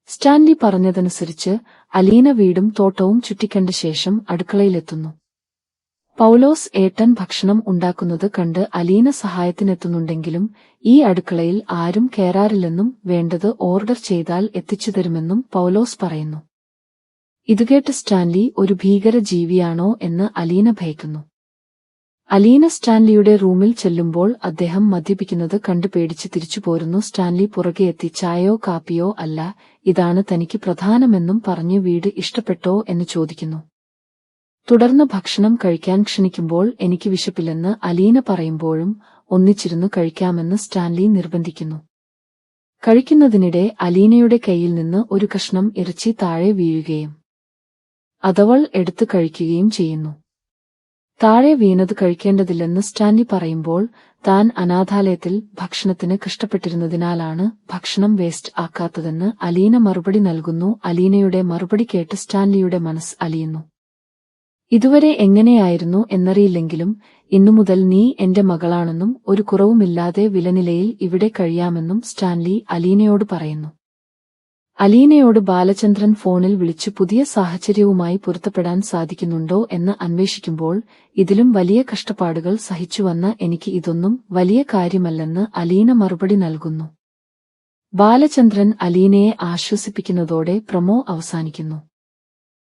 Stanley പറഞ്ഞതനുസരിച്ച് അലീന വീടും തോട്ടവും ചുറ്റിക്കണ്ട ശേഷം അടുക്കളയിലെത്തുന്നു. പൗലോസ് ഏട്ടൻ ഭക്ഷണം ഉണ്ടാക്കുന്നത് കണ്ട് അലീന സഹായത്തിനെത്തുന്നുണ്ടെങ്കിലും ഈ അടുക്കളയിൽ ആരും കയറാറില്ലെന്നും വേണ്ടത് ഓർഡർ ചെയ്താൽ എത്തിച്ചുതരുമെന്നും പൗലോസ് പറയുന്നു. ഇതുകേട്ട് സ്റ്റാൻലി ഒരു ഭീകര ജീവിയാണോ എന്ന് അലീന ഭയക്കുന്നു. അലീന സ്റ്റാൻലിയുടെ റൂമിൽ ചെല്ലുമ്പോൾ അദ്ദേഹം മദ്യപിക്കുന്നത് കണ്ട് പേടിച്ച് തിരിച്ചു പോരുന്നു. സ്റ്റാൻലി പുറകെ എത്തി ചായയോ കാപ്പിയോ അല്ല, ഇതാണ് തനിക്ക് പ്രധാനമെന്നും പറഞ്ഞ് വീട് ഇഷ്ടപ്പെട്ടോ എന്ന് ചോദിക്കുന്നു. തുടർന്ന് ഭക്ഷണം കഴിക്കാൻ ക്ഷണിക്കുമ്പോൾ എനിക്ക് വിശപ്പില്ലെന്ന് അലീന പറയുമ്പോഴും ഒന്നിച്ചിരുന്നു കഴിക്കാമെന്ന് സ്റ്റാൻലി നിർബന്ധിക്കുന്നു. കഴിക്കുന്നതിനിടെ അലീനയുടെ കയ്യിൽ നിന്ന് ഒരു കഷ്ണം ഇറച്ചി താഴെ വീഴുകയും അതവൾ എടുത്തു കഴിക്കുകയും ചെയ്യുന്നു. താഴെ വീണത് കഴിക്കേണ്ടതില്ലെന്ന് സ്റ്റാൻലി പറയുമ്പോൾ താൻ അനാഥാലയത്തിൽ ഭക്ഷണത്തിന് കഷ്ടപ്പെട്ടിരുന്നതിനാലാണ് ഭക്ഷണം വേസ്റ്റ് ആക്കാത്തതെന്ന് അലീന മറുപടി നൽകുന്നു. അലീനയുടെ മറുപടി കേട്ട് സ്റ്റാൻലിയുടെ മനസ്സ് അലിയുന്നു. ഇതുവരെ എങ്ങനെയായിരുന്നു എന്നറിയില്ലെങ്കിലും ഇന്നുമുതൽ നീ എന്റെ മകളാണെന്നും ഒരു കുറവുമില്ലാതെ വിലനിലയിൽ ഇവിടെ കഴിയാമെന്നും സ്റ്റാൻലി അലീനയോട് പറയുന്നു. അലീനയോട് ബാലചന്ദ്രൻ ഫോണിൽ വിളിച്ച് പുതിയ സാഹചര്യവുമായി പൊരുത്തപ്പെടാൻ സാധിക്കുന്നുണ്ടോ എന്ന് അന്വേഷിക്കുമ്പോൾ ഇതിലും വലിയ കഷ്ടപ്പാടുകൾ സഹിച്ചുവന്ന എനിക്ക് ഇതൊന്നും വലിയ കാര്യമല്ലെന്ന് അലീന മറുപടി നൽകുന്നു. ബാലചന്ദ്രൻ അലീനയെ ആശ്വസിപ്പിക്കുന്നതോടെ പ്രൊമോ അവസാനിക്കുന്നു.